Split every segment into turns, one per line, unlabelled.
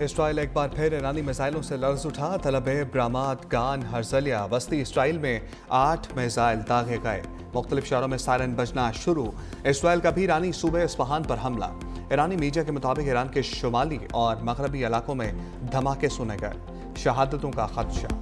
اسرائیل ایک بار پھر ایرانی میزائلوں سے لرز اٹھا۔ تل ابیب، رامات، گان، ہرزلیہ، وسطی اسرائیل میں 8 میزائل داغے گئے۔ مختلف شہروں میں سائرن بجنا شروع۔ اسرائیل کا بھی ایرانی صوبے اصفہان پر حملہ۔ ایرانی میڈیا کے مطابق ایران کے شمالی اور مغربی علاقوں میں دھماکے سنے گئے۔ شہادتوں کا خدشہ۔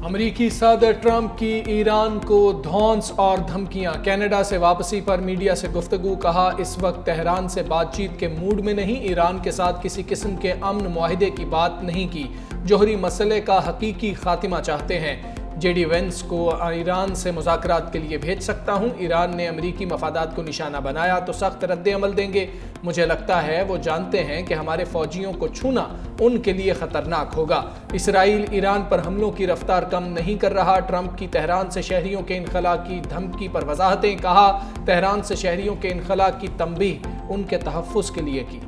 امریکی صدر ٹرمپ کی ایران کو دھونس اور دھمکیاں۔ کینیڈا سے واپسی پر میڈیا سے گفتگو، کہا اس وقت تہران سے بات چیت کے موڈ میں نہیں، ایران کے ساتھ کسی قسم کے امن معاہدے کی بات نہیں کی، جوہری مسئلے کا حقیقی خاتمہ چاہتے ہیں۔ جے ڈی وینس کو ایران سے مذاکرات کے لیے بھیج سکتا ہوں، ایران نے امریکی مفادات کو نشانہ بنایا تو سخت رد عمل دیں گے، مجھے لگتا ہے وہ جانتے ہیں کہ ہمارے فوجیوں کو چھونا ان کے لیے خطرناک ہوگا۔ اسرائیل ایران پر حملوں کی رفتار کم نہیں کر رہا۔ ٹرمپ کی تہران سے شہریوں کے انخلاء کی دھمکی پر وضاحتیں، کہا تہران سے شہریوں کے انخلاء کی تنبیہ ان کے تحفظ کے لیے کی۔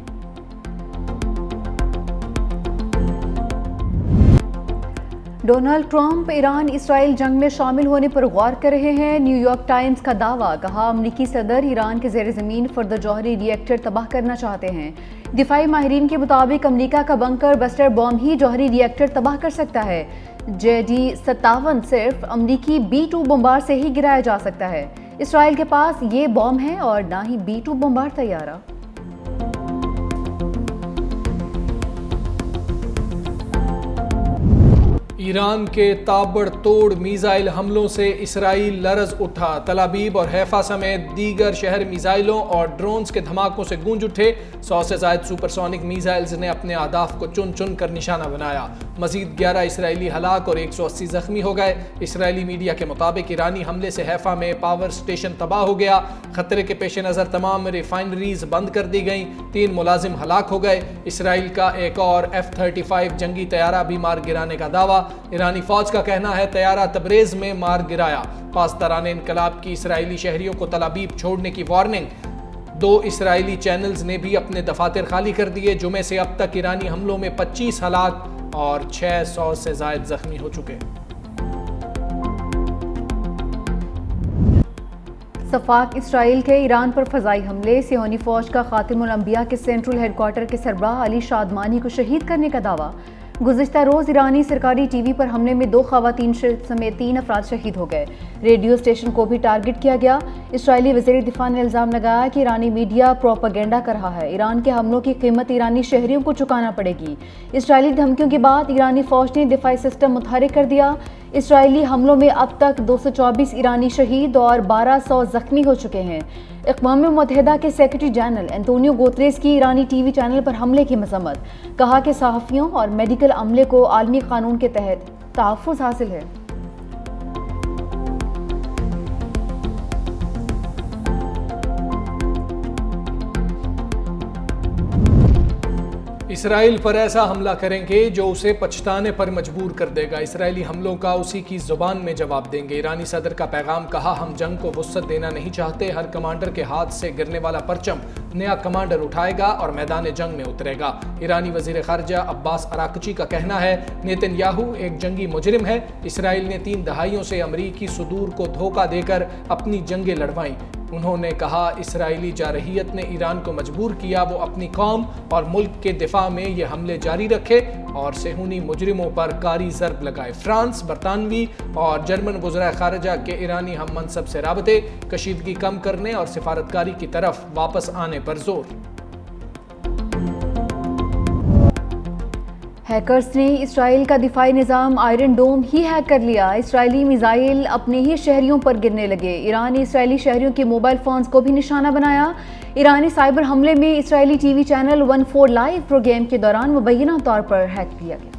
ڈونلڈ ٹرمپ ایران اسرائیل جنگ میں شامل ہونے پر غور کر رہے ہیں۔ نیو یارک ٹائمز کا دعویٰ، کہا امریکی صدر ایران کے زیر زمین فرد جوہری ری ایکٹر تباہ کرنا چاہتے ہیں۔ دفاعی ماہرین کے مطابق امریکہ کا بنکر بسٹر بم ہی جوہری ری ایکٹر تباہ کر سکتا ہے۔ JD-57 صرف امریکی B-2 بمبار سے ہی گرایا جا سکتا ہے۔ اسرائیل کے پاس یہ بم ہے اور نہ ہی B-2 بمبار طیارہ۔
ایران کے تابڑ توڑ میزائل حملوں سے اسرائیل لرز اٹھا۔ تل ابیب اور حیفا سمیت دیگر شہر میزائلوں اور ڈرونز کے دھماکوں سے گونج اٹھے۔ 100 سے زائد سپرسونک میزائلز نے اپنے اہداف کو چن چن کر نشانہ بنایا۔ مزید 11 اسرائیلی ہلاک اور 180 زخمی ہو گئے۔ اسرائیلی میڈیا کے مطابق ایرانی حملے سے حیفا میں پاور سٹیشن تباہ ہو گیا۔ خطرے کے پیش نظر تمام ریفائنریز بند کر دی گئیں۔ 3 ملازم ہلاک ہو گئے۔ اسرائیل کا ایک اور F-35 جنگی طیارہ بھی مار گرانے کا دعویٰ۔ ایرانی فوج کا کہنا ہے طیارہ تبریز میں مار گرایا۔ پاسداران انقلاب کی اسرائیلی شہریوں کو تل ابیب چھوڑنے کی وارننگ۔ 2 اسرائیلی چینلز نے بھی اپنے دفاتر خالی کر دیے۔ جمعے سے اب تک ایرانی حملوں میں 25 ہلاک اور 600 سے زائد زخمی ہو چکے۔
صفاق اسرائیل کے ایران پر فضائی حملے، صہیونی فوج کا خاتم الانبیاء کے سینٹرل ہیڈ کوارٹر کے سربراہ علی شادمانی کو شہید کرنے کا دعویٰ۔ گزشتہ روز ایرانی سرکاری ٹی وی پر حملے میں 2 خواتین سمیت 3 افراد شہید ہو گئے۔ ریڈیو اسٹیشن کو بھی ٹارگٹ کیا گیا۔ اسرائیلی وزیر دفاع نے الزام لگایا کہ ایرانی میڈیا پروپیگنڈا کر رہا ہے۔ ایران کے حملوں کی قیمت ایرانی شہریوں کو چکانا پڑے گی۔ اسرائیلی دھمکیوں کے بعد ایرانی فوج نے دفاعی سسٹم متحرک کر دیا۔ اسرائیلی حملوں میں اب تک 224 ایرانی شہید اور 1200 زخمی ہو چکے ہیں۔ اقوام متحدہ کے سیکرٹری جنرل انتونیو گوتریس کی ایرانی ٹی وی چینل پر حملے کی مذمت، کہا کہ صحافیوں اور میڈیکل عملے کو عالمی قانون کے تحت تحفظ حاصل ہے۔
اسرائیل پر ایسا حملہ کریں گے جو اسے پچھتانے پر مجبور کر دے گا۔ اسرائیلی حملوں کا اسی کی زبان میں جواب دیں گے۔ ایرانی صدر کا پیغام، کہا ہم جنگ کو وسعت دینا نہیں چاہتے۔ ہر کمانڈر کے ہاتھ سے گرنے والا پرچم نیا کمانڈر اٹھائے گا اور میدان جنگ میں اترے گا۔ ایرانی وزیر خارجہ عباس اراقچی کا کہنا ہے نیتن یاہو ایک جنگی مجرم ہے۔ اسرائیل نے 3 دہائیوں سے امریکی صدور کو دھوکہ دے کر اپنی جنگیں لڑوائیں۔ انہوں نے کہا اسرائیلی جارحیت نے ایران کو مجبور کیا وہ اپنی قوم اور ملک کے دفاع میں یہ حملے جاری رکھے اور صہیونی مجرموں پر کاری ضرب لگائے۔ فرانس، برطانوی اور جرمن وزراء خارجہ کے ایرانی ہم منصب سے رابطے، کشیدگی کم کرنے اور سفارتکاری کی طرف واپس آنے پر زور۔
ہیکرز نے اسرائیل کا دفاعی نظام آئرن ڈوم ہی ہیک کر لیا۔ اسرائیلی میزائل اپنے ہی شہریوں پر گرنے لگے۔ ایران نے اسرائیلی شہریوں کے موبائل فونز کو بھی نشانہ بنایا۔ ایرانی سائبر حملے میں اسرائیلی T V channel 14 live programme کے دوران مبینہ طور پر ہیک کیا گیا۔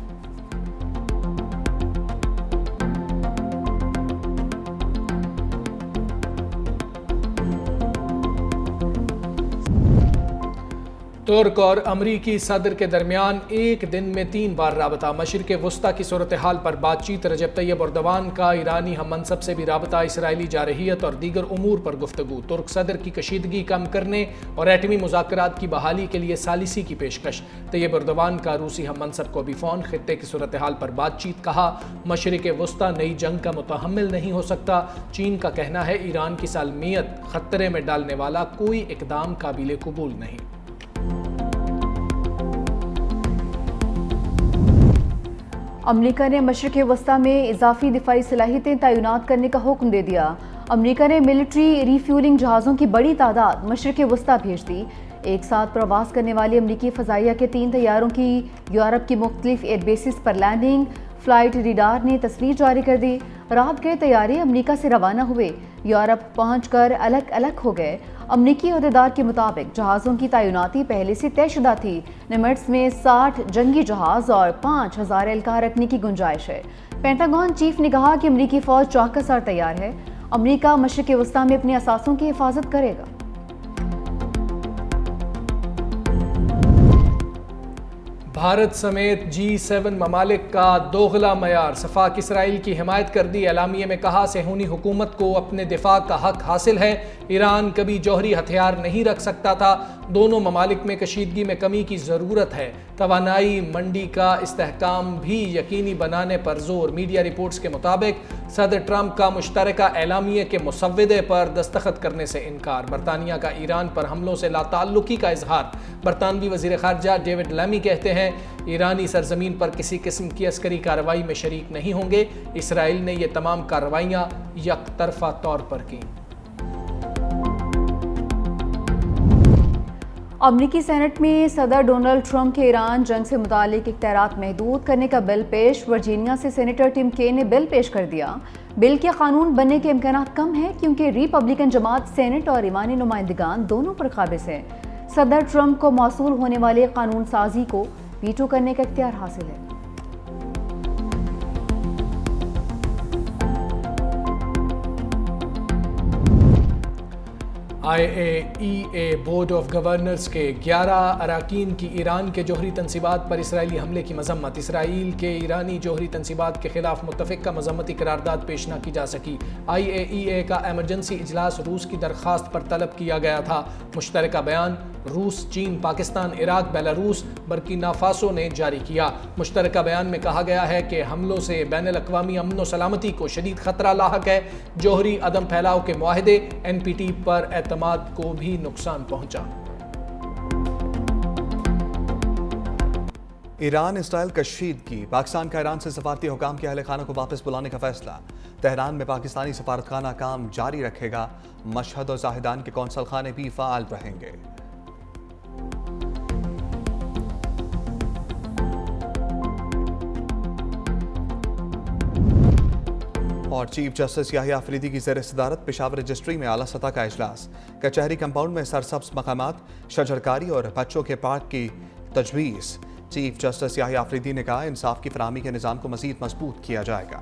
ترک اور امریکی صدر کے درمیان ایک دن میں 3 بار رابطہ. مشرق وسطی کی صورتحال پر بات چیت. رجب طیب اردوان کا ایرانی ہم منصب سے بھی رابطہ. اسرائیلی جارحیت اور دیگر امور پر گفتگو. ترک صدر کی کشیدگی کم کرنے اور ایٹمی مذاکرات کی بحالی کے لیے ثالثی کی پیشکش. طیب اردوان کا روسی ہم منصب کو بھی فون. خطے کی صورتحال پر بات چیت. کہا مشرق وسطی نئی جنگ کا متحمل نہیں ہو سکتا. چین کا کہنا ہے ایران کی سالمیت خطرے میں ڈالنے والا کوئی اقدام قابل قبول نہیں.
امریکہ نے مشرق وسطی میں اضافی دفاعی صلاحیتیں تعینات کرنے کا حکم دے دیا. امریکہ نے ملٹری ری فیولنگ جہازوں کی بڑی تعداد مشرق وسطی بھیج دی. ایک ساتھ پرواز کرنے والی امریکی فضائیہ کے 3 طیاروں کی یورپ کی مختلف ایئر بیسز پر لینڈنگ. فلائٹ ریڈار نے تصویر جاری کر دی. رات کے طیارے امریکہ سے روانہ ہوئے. یورپ پہنچ کر الگ الگ ہو گئے. امریکی عہدیدار کے مطابق جہازوں کی تعیناتی پہلے سے طے شدہ تھی. نمیٹس میں 60 جنگی جہاز اور 5000 اہلکار رکھنے کی گنجائش ہے. پینٹاگون چیف نے کہا کہ امریکی فوج چوکس اور تیار ہے. امریکہ مشرق وسطی میں اپنے اثاثوں کی حفاظت کرے گا.
بھارت سمیت G7 ممالک کا دوغلا معیار. صفاق اسرائیل کی حمایت کر دی. اعلامیے میں کہا صہیونی حکومت کو اپنے دفاع کا حق حاصل ہے. ایران کبھی جوہری ہتھیار نہیں رکھ سکتا تھا. دونوں ممالک میں کشیدگی میں کمی کی ضرورت ہے. توانائی منڈی کا استحکام بھی یقینی بنانے پر زور. میڈیا رپورٹس کے مطابق صدر ٹرمپ کا مشترکہ اعلامیے کے مسودے پر دستخط کرنے سے انکار. برطانیہ کا ایران پر حملوں سے لا تعلقی کا اظہار. برطانوی وزیر خارجہ ڈیوڈ لیمی کہتے ہیں ایرانی سرزمین پر کسی قسم کی عسکری کارروائی میں شریک نہیں ہوں گے. اسرائیل نے یہ تمام کارروائیاں یک طرفہ طور پر کی.
امریکی سینٹ میں صدر ڈونلڈ ٹرمپ کے ایران جنگ سے متعلق اختیارات محدود کرنے کا بل پیش. ورجینیا سے سینیٹر ٹم کین نے بل پیش کر دیا. بل کے قانون بننے کے امکانات کم ہیں کیونکہ ریپبلکن جماعت سینٹ اور ایوانی نمائندگان دونوں پر قابض ہے. صدر ٹرمپ کو موصول ہونے والے قانون سازی کو ویٹو کرنے کا اختیار حاصل ہے.
IAEA بورڈ آف گورنرز کے 11 اراکین کی ایران کے جوہری تنصیبات پر اسرائیلی حملے کی مذمت. اسرائیل کے ایرانی جوہری تنصیبات کے خلاف متفقہ مذمتی قرارداد پیش نہ کی جا سکی. IAEA کا ایمرجنسی اجلاس روس کی درخواست پر طلب کیا گیا تھا. مشترکہ بیان روس، چین، پاکستان، عراق، بیلاروس، برکینا فاسو نے جاری کیا. مشترکہ بیان میں کہا گیا ہے کہ حملوں سے بین الاقوامی امن و سلامتی کو شدید خطرہ لاحق ہے. جوہری عدم پھیلاؤ کے معاہدے NPT پر اعتماد کو بھی نقصان پہنچا.
ایران اسرائیل کشیدگی. پاکستان کا ایران سے سفارتی حکام کے اہل خانہ کو واپس بلانے کا فیصلہ. تہران میں پاکستانی سفارتخانہ کام جاری رکھے گا. مشہد اور زاہدان کے قونصل خانے بھی فعال رہیں گے. اور چیف جسٹس یحییٰ آفریدی کی زیر صدارت پشاور رجسٹری میں اعلیٰ سطح کا اجلاس. کچہری کمپاؤنڈ میں سرسبز مقامات، شجرکاری اور بچوں کے پارک کی تجویز. چیف جسٹس یحییٰ آفریدی نے کہا انصاف کی فراہمی کے نظام کو مزید مضبوط کیا جائے گا.